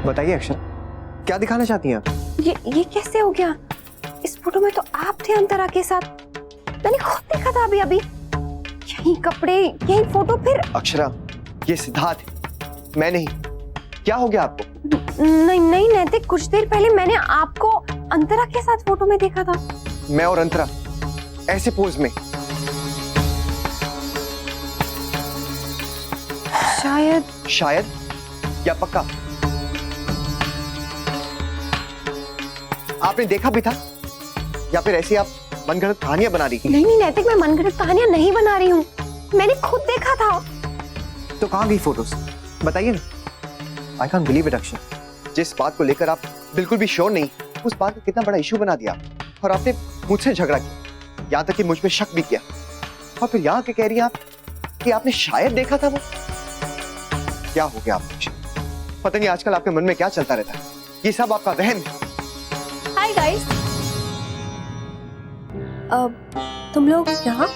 बताइए अक्षरा, क्या दिखाना चाहती हैं आप? ये कैसे हो गया? इस फोटो में तो आप थे अंतरा के साथ। मैंने खुद देखा था अभी अभी। यही कपड़े, यही फोटो। फिर अक्षरा, ये सिद्धार्थ है, मैं नहीं। क्या हो गया आपको? नहीं नहीं नैतिक, कुछ देर पहले मैंने आपको अंतरा के साथ फोटो में देखा था। मैं और अंतरा ऐसे पोज में? शायद या पक्का? आपने देखा भी था या फिर ऐसी आप मनगढ़ंत कहानियां बना रही थी? नहीं नैतिक, मैं मनगढ़ंत कहानियां नहीं बना रही हूँ। मैंने खुद देखा था। तो कहाँ गई फोटोज? बताइए ना। आई कांट बिलीव इट अक्षर, जिस बात को लेकर आप बिल्कुल भी श्योर नहीं, उस बात को कितना बड़ा इशू बना दिया। और आपने मुझसे झगड़ा किया, यहाँ तक कि मुझ पे शक भी किया। और फिर यहाँ के कह रही हैं आप कि आपने शायद देखा था वो। क्या हो गया आपको? पता नहीं आजकल आपके मन में क्या चलता रहता है। ये सब आपका वहम है। हाय गाइस, तुम लोग यहाँ?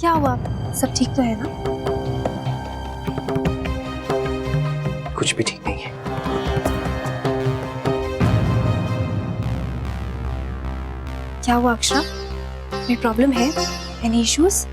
क्या हुआ? सब ठीक तो है ना? कुछ भी ठीक नहीं है। क्या हुआ अक्षरा? कोई प्रॉब्लम है? Any issues?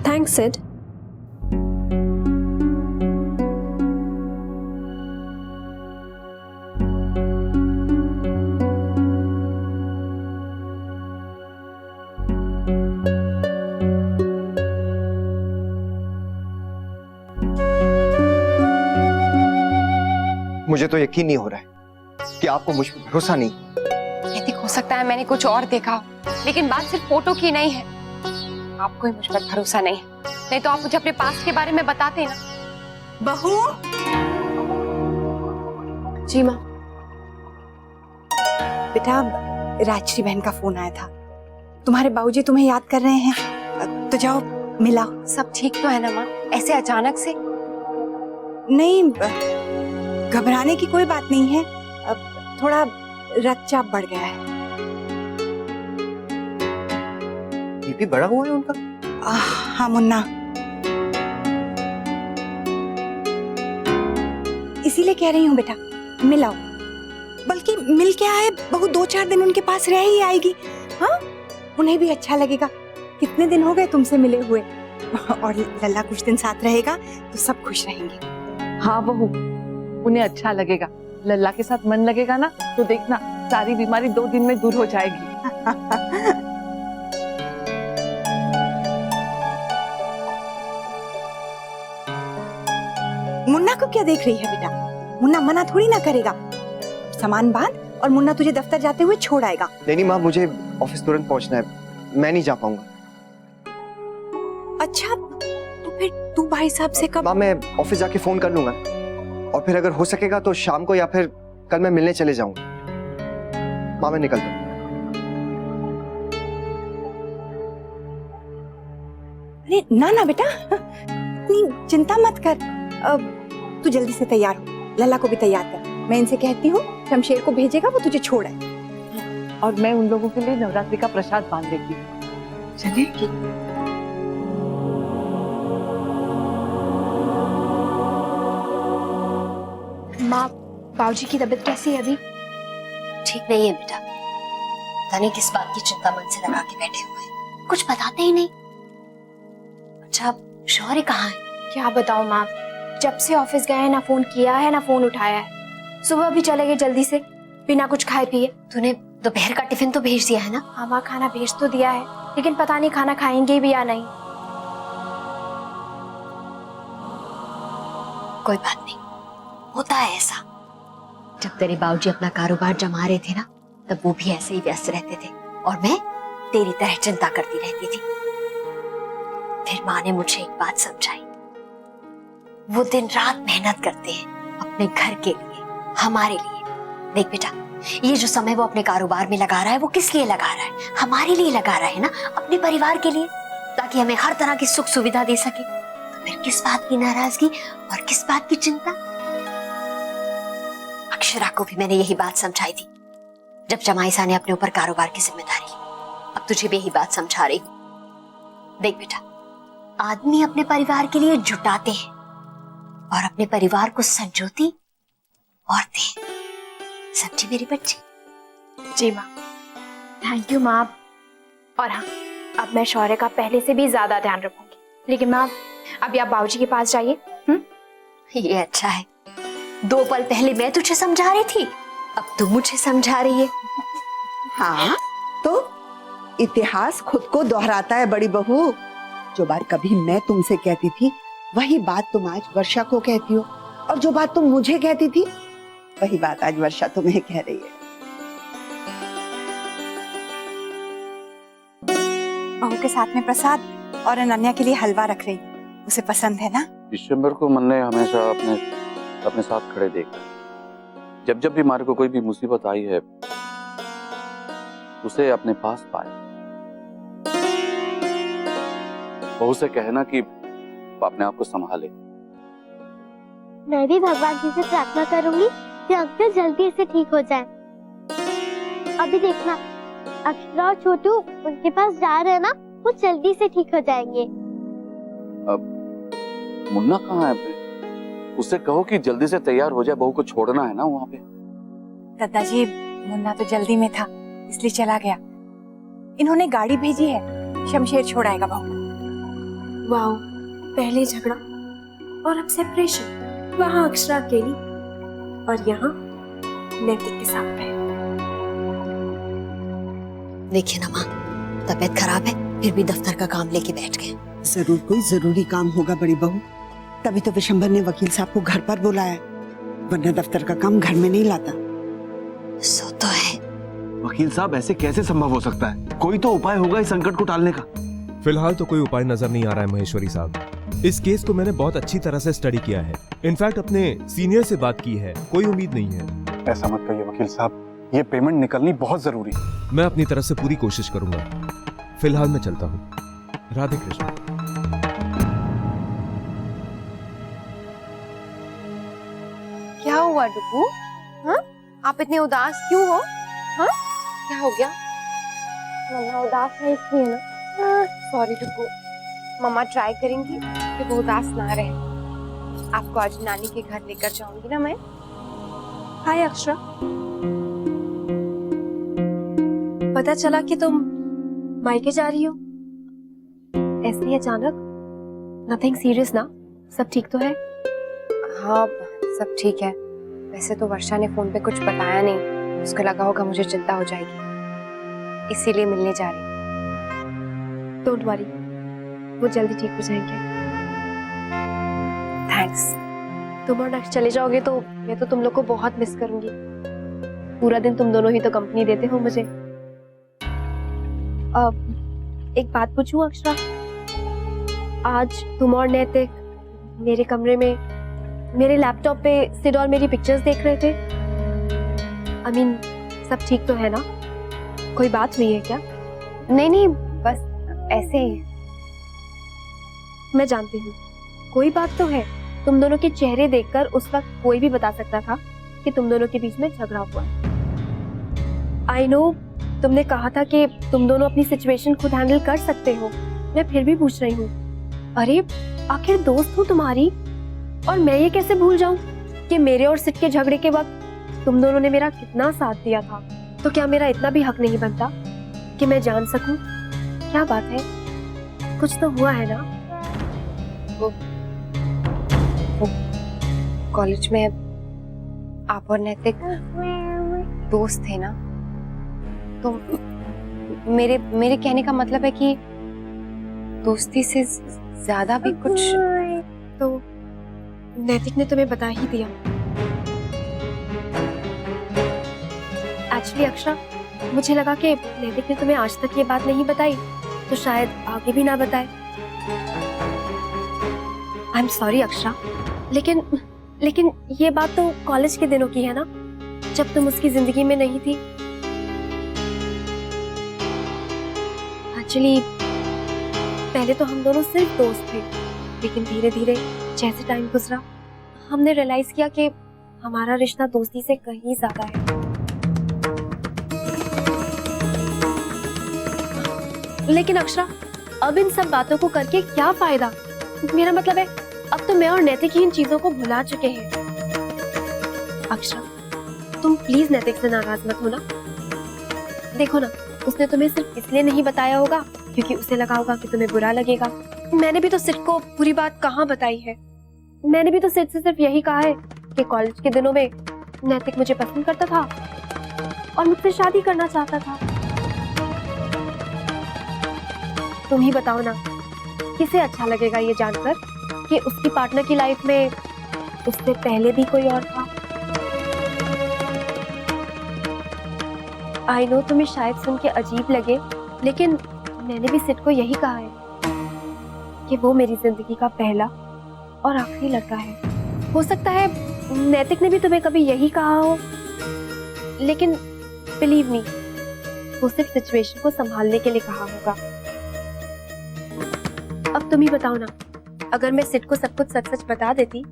Thanks, Sid. मुझे तो यकीन नहीं हो रहा है कि आपको मुझ पर भरोसा नहीं। नैतिक, हो सकता है मैंने कुछ और देखा हो, लेकिन बात सिर्फ फोटो की नहीं है। आपको ही मुझ पर भरोसा नहीं है, नहीं तो आप मुझे अपने पास्ट के बारे में बताते ना। बहू। जी माँ। बेटा, राजश्री बहन का फोन आया था। तुम्हारे बाबूजी तुम्हें याद कर रहे हैं, तो जाओ मिलाओ। सब ठीक तो है ना माँ? ऐसे अचानक से? नहीं, घबराने की कोई बात नहीं है। अब थोड़ा रक्तचाप बढ़ गया है। बीपी बढ़ा हुआ है उनका? हाँ मुन्ना, इसीलिए कह रही हूँ बेटा, मिलाओ। बल्कि मिल के आए, बहू 2-4 दिन उनके पास रह ही आएगी। हाँ, उन्हें भी अच्छा लगेगा। कितने दिन हो गए तुमसे मिले हुए। और लल्ला कुछ दिन साथ रहेगा तो सब खुश रहेंगे। हाँ बहू, उन्हें अच्छा लगेगा। लल्ला के साथ मन लगेगा ना, तो देखना सारी बीमारी 2 दिन में दूर हो जाएगी। मुन्ना को क्या देख रही है बेटा? मुन्ना मना थोड़ी ना करेगा। सामान बांध और मुन्ना तुझे दफ्तर जाते हुए छोड़ आएगा। नहीं माँ, मुझे ऑफिस तुरंत पहुंचना है, मैं नहीं जा पाऊंगा। अच्छा, तो फिर तू भाई साहब से कब? माँ, मैं ऑफिस जाके फोन कर लूंगा, और फिर अगर हो सकेगा तो शाम को या फिर कल मैं मिलने चले जाऊंगा। माँ, मैं निकलता हूँ। अरे ना ना बेटा, इतनी चिंता मत कर। तू जल्दी से तैयार हो, लल्ला को भी तैयार कर। मैं इनसे कहती हूँ शमशेर को भेजेगा, वो तुझे छोड़ आए। और मैं उन लोगों के लिए नवरात्रि का प्रसाद बांध देती हूँ। चलिए। माँ, बाबूजी की तबीयत कैसी है अभी? ठीक नहीं है बेटा। पता नहीं किस बात की चिंता मन से लगा के बैठे हुए हैं, कुछ बताते ही नहीं। अच्छा, शौर्य कहाँ है? क्या बताऊं माँ, जब से ऑफिस गए हैं ना फोन किया है ना फोन उठाया है। सुबह भी चले गए जल्दी से, बिना कुछ खाए पिए। तूने दोपहर का टिफिन तो भेज दिया है ना? हाँ माँ, खाना भेज तो दिया है, लेकिन पता नहीं खाना खाएंगे भी या नहीं। कोई बात नहीं, होता है ऐसा। जब तेरे बाबूजी अपना कारोबार जमा रहे थे ना, तब वो भी ऐसे ही व्यस्त रहते थे, और मैं तेरी तरह चिंता करती रहती थी। फिर माँ ने मुझे एक बात समझाई। वो दिन रात मेहनत करते हैं अपने घर के लिए, हमारे लिए। देख बेटा, ये जो समय वो अपने कारोबार में लगा रहा है वो किस लिए लगा रहा है? हमारे लिए लगा रहा है ना, अपने परिवार के लिए, ताकि हमें हर तरह की सुख सुविधा दे सके। तो फिर किस बात की नाराजगी और किस बात की चिंता? अक्षरा को भी मैंने यही बात समझाई थी जब जमाईसा ने अपने ऊपर कारोबार की जिम्मेदारी ली। अब तुझे भी यही बात समझा रही हूँ। देख बेटा, आदमी अपने परिवार के लिए जुटाते हैं और अपने परिवार को संजोती औरतें। समझी मेरी बच्ची? जी माँ, थैंक यू माँ। और हाँ, अब मैं शौर्य का पहले से भी ज्यादा ध्यान रखूंगी। लेकिन माँ, अभी आप बाबूजी के पास जाइए। ये अच्छा है, 2 पल पहले मैं तुझे समझा रही थी, अब तू मुझे समझा रही है। हाँ, तो इतिहास खुद को दोहराता है बड़ी बहू। जो बात कभी मैं तुमसे कहती थी वही बात तुम आज वर्षा को कहती हो, और जो बात तुम मुझे कहती थी वही बात आज वर्षा तुम्हें कह रही है। बहू के साथ में प्रसाद और अनन्या के लिए हलवा रख रही, उसे पसंद है ना? विश्वम्बर को मन ने हमेशा अपने साथ खड़े देखा। जब जब भी हमारे को कोई भी मुसीबत आई है उसे अपने पास पाया। बहू से कहना कि वो अपने आप को संभाले। मैं भी भगवान जी से प्रार्थना करूंगी कि अंकल जल्दी से ठीक हो जाए। अभी देखना, अक्षरा और छोटू उनके पास जा रहे हैं ना, वो जल्दी से ठीक हो जाएंगे। अब मुन्ना कहाँ है अपने? उससे कहो कि जल्दी से तैयार हो जाए, बहू को छोड़ना है ना वहाँ पे। दादाजी, मुन्ना तो जल्दी में था इसलिए चला गया। इन्होंने गाड़ी भेजी है, शमशेर छोड़ाएगा बहू को। वाओ, पहले झगड़ा और अब सेपरेशन। वहाँ अक्षरा अकेली और यहाँ नैतिक के साथ है। देखिए ना माँ, तबीयत खराब है फिर भी दफ्तर का काम लेके बैठ गए। जरूर कोई जरूरी काम होगा बड़ी बहू, तभी तो विशंबर ने वकील साहब को घर पर बुलाया, वरना दफ्तर का काम घर में नहीं लाता। सो तो है। वकील साहब, ऐसे कैसे संभव हो सकता है? कोई तो उपाय होगा इस संकट को टालने का। फिलहाल तो कोई उपाय नजर नहीं आ रहा है महेश्वरी साहब। इस केस को मैंने बहुत अच्छी तरह से स्टडी किया है, इनफैक्ट अपने सीनियर से बात की है, कोई उम्मीद नहीं है। ऐसा मत कहिए वकील साहब, ये पेमेंट निकलनी बहुत जरूरी है। मैं अपनी तरफ से पूरी कोशिश करूंगा। फिलहाल मैं चलता हूँ। राधे कृष्ण। क्या हुआ डुगू? हाँ, आप इतने उदास क्यों हो? हाँ, क्या हो गया? मम्मा उदास है इसलिए ना। सॉरी डुगू, मम्मा ट्राई करेंगी कि वो उदास ना रहे। आपको आज नानी के घर लेकर जाऊंगी ना मैं। हाय अक्षरा, पता चला कि तुम मायके जा रही हो? ऐसे ही अचानक? नथिंग सीरियस ना? सब ठीक तो है? हाँ, सब ठीक है। वैसे तो वर्षा ने फोन पे कुछ बताया नहीं, उसको लगा होगा मुझे चिंता हो जाएगी, इसीलिए मिलने जा रही। डोंट वरी, वो जल्दी ठीक हो जाएंगे। थैंक्स। तुम और नेक्स्ट चले जाओगे तो मैं तो तुम लोग को बहुत मिस करूंगी। पूरा दिन तुम दोनों ही तो कंपनी देते हो मुझे। एक बात पूछूं अक्षरा, आज तुम और नैतिक मेरे कमरे में मेरे लैपटॉप पे सिड और मेरी पिक्चर्स देख रहे थे। I mean, सब ठीक तो है ना? कोई बात हुई है क्या? नहीं, बस ऐसे ही। मैं जानती हूँ कोई बात तो है। तुम दोनों के चेहरे देखकर उस वक्त कोई भी बता सकता था कि तुम दोनों के बीच में झगड़ा हुआ। आई नो, तुमने कहा था कि तुम दोनों अपनी सिचुएशन खुद हैंडल कर सकते हो। मैं फिर भी पूछ रही हूँ, अरे आखिर दोस्त हूँ तुम्हारी, और मैं ये कैसे भूल जाऊं कि मेरे और सिट के झगड़े के वक्त तुम दोनों ने मेरा कितना साथ दिया था। तो क्या मेरा इतना भी हक नहीं बनता कि मैं जान सकूं क्या बात है? कुछ तो हुआ है ना? वो कॉलेज में आप और नैतिक दोस्त थे ना, तो मेरे कहने का मतलब है कि दोस्ती से ज्यादा भी कुछ। तो नैतिक ने तुम्हें बता ही दिया। एक्चुअली अक्षरा, मुझे लगा कि नैतिक ने तुम्हें आज तक ये बात नहीं बताई तो शायद आगे भी ना बताए। आई एम सॉरी अक्षरा, लेकिन ये बात तो कॉलेज के दिनों की है ना। जब तुम उसकी जिंदगी में नहीं थी। एक्चुअली पहले तो हम दोनों सिर्फ दोस्त थे, लेकिन धीरे धीरे जैसे टाइम गुजरा हमने रियलाइज किया कि हमारा रिश्ता दोस्ती से कहीं ज्यादा है। लेकिन अक्षरा, अब इन सब बातों को करके क्या फायदा? मेरा मतलब है, अब तो मैं और नैतिक ही इन चीजों को भुला चुके हैं। अक्षरा, तुम प्लीज नैतिक से नाराज मत होना। देखो ना, उसने तुम्हें सिर्फ इसलिए नहीं बताया होगा क्योंकि उसे लगा होगा कि तुम्हें बुरा लगेगा। मैंने भी तो सिड को पूरी बात कहाँ बताई है। मैंने भी तो सिड से सिर्फ यही कहा है कि कॉलेज के दिनों में नैतिक मुझे पसंद करता था और मुझसे शादी करना चाहता था। तुम ही बताओ ना, किसे अच्छा लगेगा ये जानकर कि उसकी पार्टनर की लाइफ में उससे पहले भी कोई और था। आई नो तुम्हें शायद सुन के अजीब लगे, लेकिन मैंने भी सिड को यही कहा है कि वो मेरी जिंदगी का पहला और आखिरी लड़का है। हो सकता है नैतिक ने भी तुम्हें कभी यही कहा हो, लेकिन बिलीव मी, वो सिर्फ सिचुएशन को संभालने के लिए कहा होगा। अब तुम ही बताओ ना, अगर मैं सिड को सब कुछ सच सच बता देती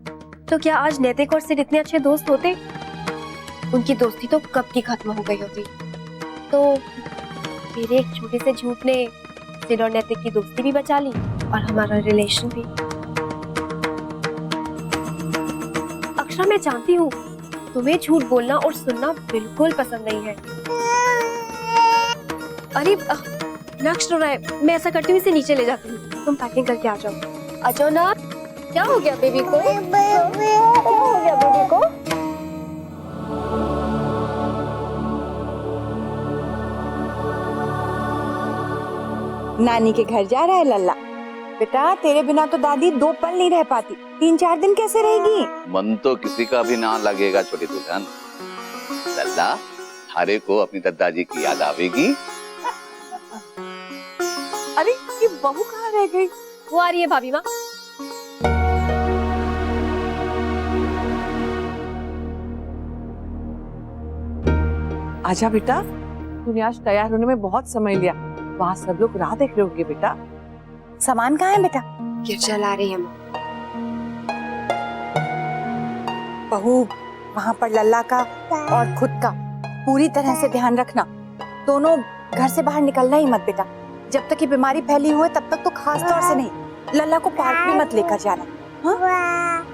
तो क्या आज नैतिक और सिड इतने अच्छे दोस्त होते? उनकी दोस्ती तो कब की खत्म हो गई होती। तो मेरे एक छोटे से झूठ ने सिड और नैतिक की दोस्ती भी बचा ली और हमारा रिलेशन भी। अक्षरा, मैं जानती हूँ तुम्हें झूठ बोलना और सुनना बिल्कुल पसंद नहीं है। अरे नक्श रो रहा है, मैं ऐसा करती हूँ इसे नीचे ले जाती हूँ। तुम पैकिंग करके आ जाओ। आ जाओ ना। क्या हो गया बेबी को? क्या हो गया बेबी को? नानी के घर जा रहा है लल्ला। बेटा, तेरे बिना तो दादी 2 पल नहीं रह पाती, 3-4 दिन कैसे रहेगी? मन तो किसी का भी ना लगेगा छोटी दुल्हन। लल्ला, हरे को अपनी दादाजी की याद आवेगी। अरे ये बहू कहाँ रह गई? वो आ रही है भाभी माँ। आजा बेटा, तूने आज तैयार होने में बहुत समय लिया। वहाँ सब लोग राह देख रहे होंगे बेटा। सामान कहाँ है बेटा? गिरजा ला रही है माँ। बहू, वहाँ पर लल्ला का और खुद का पूरी तरह से ध्यान रखना। दोनों घर से बाहर निकलना ही मत बेटा। जब तक ये बीमारी फैली हुई है तब तक तो खास तौर से नहीं। लल्ला को पार्क भी मत लेकर जाना। हाँ?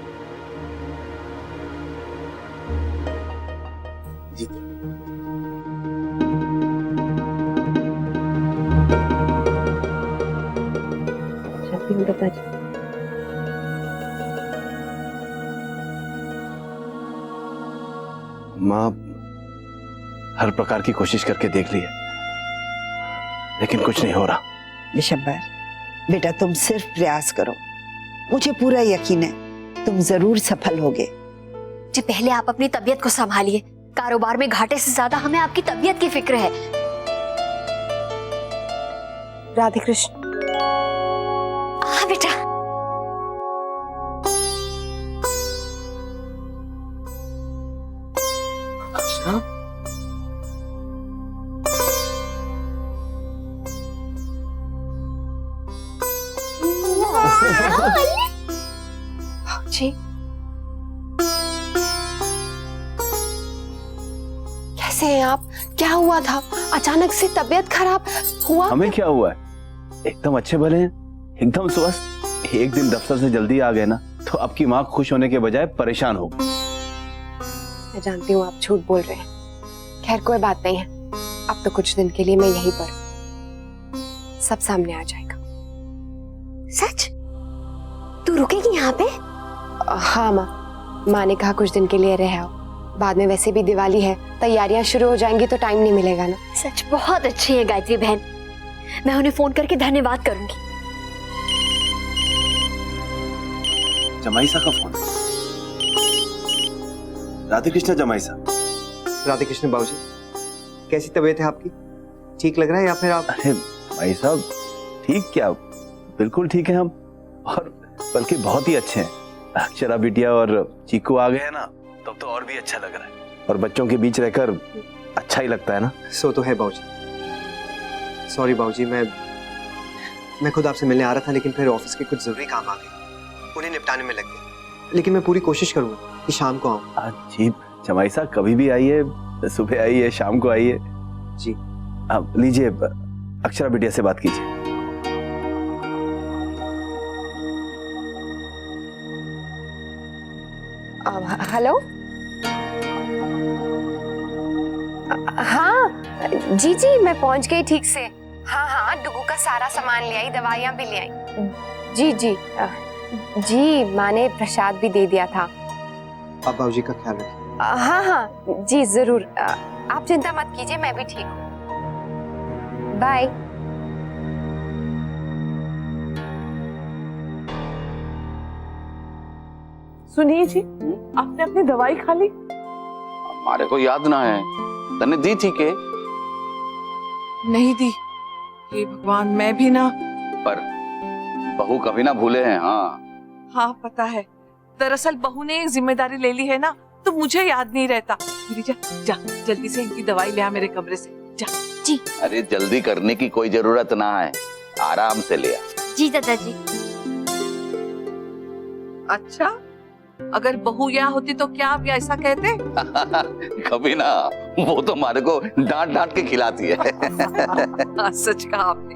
चलती हूँ दादाजी। माँ हर प्रकार की कोशिश करके देख ली है, लेकिन कुछ नहीं हो रहा। बिशंबर, बेटा तुम सिर्फ प्रयास करो, मुझे पूरा यकीन है तुम जरूर सफल होगे। जी, पहले आप अपनी तबीयत को संभालिए। कारोबार में घाटे से ज्यादा हमें आपकी तबीयत की फिक्र है। राधे कृष्ण। हाँ बेटा। जी, कैसे हैं आप? क्या हुआ था? अचानक से तबीयत खराब हुआ? हमें क्या हुआ है? एकदम अच्छे भले हैं, एकदम स्वस्थ। एक दिन दफ्तर से जल्दी आ गए ना तो आपकी माँ खुश होने के बजाय परेशान हो। मैं जानती हूँ आप झूठ बोल रहे हैं। खैर कोई बात नहीं है, अब तो कुछ दिन के लिए मैं यहीं पर हूँ। सब सामने आ जाएगा। सच? तू रुकेगी यहाँ पे? हाँ माँ ने कहा कुछ दिन के लिए रह आओ। बाद में वैसे भी दिवाली है, तैयारियां शुरू हो जाएंगी तो टाइम नहीं मिलेगा ना। सच बहुत अच्छी है गायत्री बहन, मैं उन्हें फोन करके धन्यवाद करूंगी। जमाईसा का फोन। राधे कृष्ण जमाईसा। राधे कृष्ण बाबूजी, कैसी तबीयत है आपकी? ठीक लग रहा है या फिर आप? अरे भाई साहब, ठीक क्या, बिल्कुल ठीक है हम, और बल्कि बहुत ही अच्छे हैं। अक्षरा बिटिया और चीकू आ गए हैं ना, तब तो और भी अच्छा लग रहा है। और बच्चों के बीच रहकर अच्छा ही लगता है ना। सो तो है बाबूजी। सॉरी बाबूजी, मैं खुद आपसे मिलने आ रहा था, लेकिन फिर ऑफिस के कुछ जरूरी काम आ गए, उन्हें निपटाने में लग गया। लेकिन मैं पूरी कोशिश करूंगा कि शाम को आऊँ। जी जमाई साहब, कभी भी आइए, सुबह आइए, शाम को आइए। जी। अब लीजिए, अक्षरा बिटिया से बात कीजिए। हेलो। हाँ जी जी, मैं पहुंच गई ठीक से। हाँ हाँ, डुगू का सारा सामान ले आई, दवाइयाँ भी ले आई। जी जी जी, माँ ने प्रसाद भी दे दिया था। आप बाबूजी का ख्याल रखिए। हाँ हाँ जी जरूर, आप चिंता मत कीजिए, मैं भी ठीक हूँ। बाय। सुनिए जी, आपने अपनी दवाई खा ली? हमारे को याद ना है, तने दी थी के? नहीं दी। हे भगवान, मैं भी ना। पर बहू कभी ना भूले हैं। हाँ हाँ पता है, दरअसल बहू ने एक जिम्मेदारी ले ली है ना, तो मुझे याद नहीं रहता। जा जा, जल्दी से इनकी दवाई ले आ मेरे कमरे से, जा। जी। अरे जल्दी करने की कोई जरूरत ना है, आराम से ले आ। जी दादाजी। अच्छा, अगर बहू यहाँ होती तो क्या आप ऐसा कहते? कभी ना, वो तो हमारे को डांट डांट के खिलाती है। सच कहा आपने,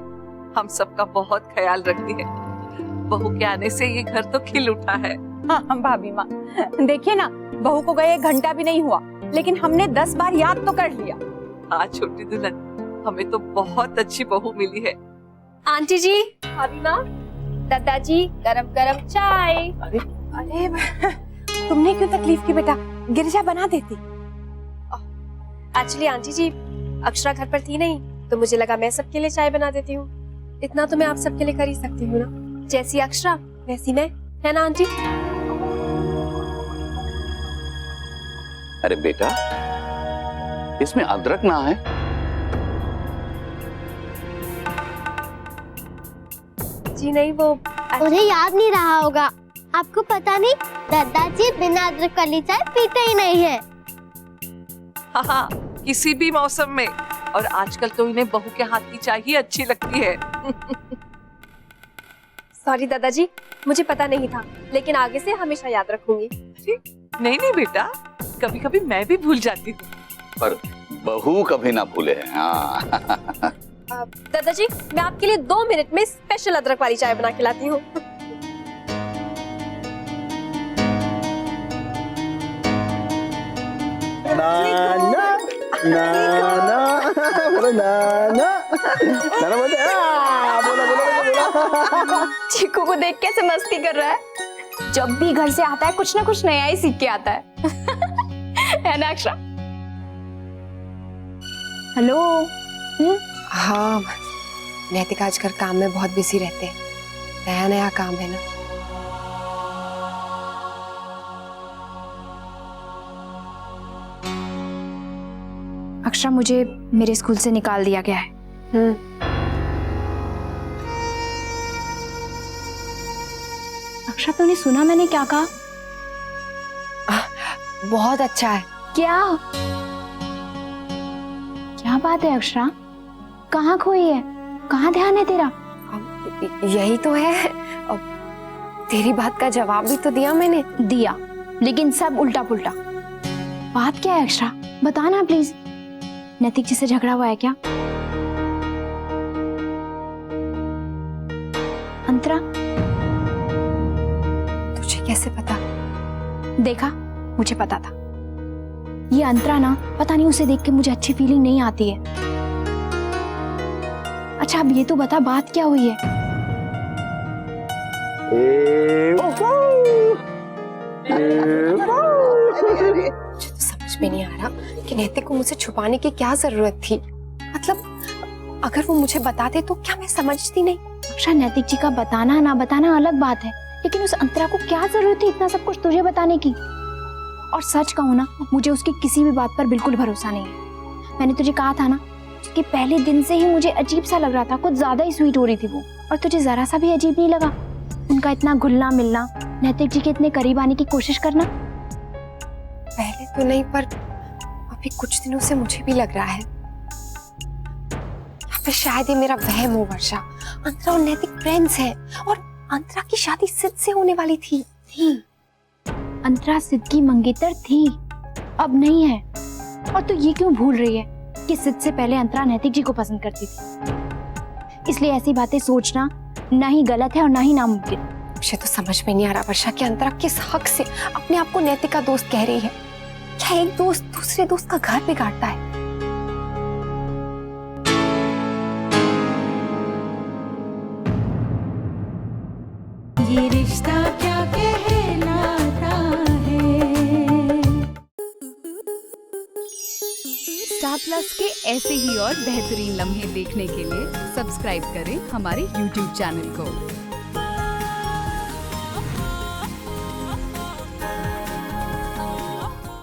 हम सबका बहुत ख्याल रखती है। बहू के आने से ये घर तो खिल उठा है। हाँ भाभी माँ, देखिए ना, बहू को गए 1 घंटा भी नहीं हुआ, लेकिन हमने 10 बार याद तो कर लिया। हाँ छोटी दुल्हन, हमें तो बहुत अच्छी बहू मिली है। आंटी जी, भाभी माँ, दादाजी, गरम गरम चाय। अरे तुमने क्यों तकलीफ की बेटा, गिरिजा बना देती। एक्चुअली आंटी जी, अक्षरा घर पर थी नहीं, तो मुझे लगा मैं सबके लिए चाय बना देती हूँ। इतना तो मैं आप सबके लिए कर ही सकती हूँ ना। जैसी अक्षरा वैसी मैं, है ना आंटी? अरे बेटा, इसमें अदरक ना है। जी नहीं, वो उन्हें याद नहीं रहा होगा। आपको पता नहीं, दादाजी बिना अदरक वाली चाय पीते ही नहीं है। हाँ, किसी भी मौसम में। और आजकल तो इन्हें बहू के हाथ की चाय ही अच्छी लगती है। सॉरी दादाजी, मुझे पता नहीं था, लेकिन आगे से हमेशा याद रखूंगी। नहीं नहीं बेटा, कभी कभी मैं भी भूल जाती हूँ, पर बहू कभी ना भूले हैं। हाँ। दादाजी, मैं आपके लिए 2 मिनट में स्पेशल अदरक वाली चाय बना के लाती हूँ। नाना नाना बोलो, नाना नाना बोलते, बोलो। चीकू को देख कैसे मस्ती कर रहा है। जब भी घर से आता है कुछ ना कुछ नया ही सीख के आता है। है ना अक्षरा? हेलो। हाँ, नैतिक आजकल काम में बहुत बिजी रहते हैं, नया नया काम है ना। अक्षरा, मुझे मेरे स्कूल से निकाल दिया गया है। अक्षरा, तूने सुना मैंने क्या कहा? बहुत अच्छा है। क्या क्या बात है अक्षरा? कहाँ खोई है? कहाँ ध्यान है तेरा? यही तो है। अब तेरी बात का जवाब भी तो दिया मैंने। दिया, लेकिन सब उल्टा पुल्टा। बात क्या है अक्षरा? बताना प्लीज। नैतिक जी से झगड़ा हुआ है क्या? अंतरा, तुझे कैसे पता? देखा, मुझे पता था। ये अंतरा ना, पता नहीं, उसे देख के मुझे अच्छी फीलिंग नहीं आती है। अच्छा अब ये तो बता, बात क्या हुई है? मुझे तो समझ में नहीं आ रहा कि नैतिक को मुझसे छुपाने की क्या जरूरत थी। मतलब अगर वो मुझे बताते तो क्या मैं समझती नहीं? अक्षरा, नैतिक जी का बताना ना बताना अलग बात है, लेकिन उस अंतरा को क्या जरूरत थी इतना सब कुछ तुझे बताने की? और सच कहूँ ना, मुझे उसकी किसी भी बात पर बिल्कुल भरोसा नहीं है। मैंने तुझे कहा था ना, उसके पहले दिन से ही मुझे अजीब सा लग रहा था, कुछ ज्यादा ही स्वीट हो रही थी वो। और तुझे जरा सा भी अजीब नहीं लगा? उनका इतना घुलना मिलना, नैतिक जी के इतने करीब आने की कोशिश करना। पहले तो नहीं, पर अभी कुछ दिनों से मुझे भी लग रहा है या फिर शायद ये मेरा वहम हो वर्षा। अंतरा और नैतिक फ्रेंड्स हैं और अंतरा की शादी सिद्ध से होने वाली थी। अंतरा सिद्ध की मंगेतर थी, अब नहीं है। और तू ये क्यों भूल रही है कि सिद्ध से पहले अंतरा नैतिक जी को पसंद करती थी। इसलिए ऐसी बातें सोचना ना ही गलत है और ना ही नामुमकिन। मुझे तो समझ में नहीं आ रहा वर्षा कि अंतरा किस हक से अपने आप को नैतिक का दोस्त कह रही है। क्या एक दोस्त दूसरे दोस्त का घर बिगाड़ता है? ये रिश्ता क्या कहलाता है। स्टार प्लस के ऐसे ही और बेहतरीन लम्हे देखने के लिए सब्सक्राइब करें हमारे YouTube चैनल को।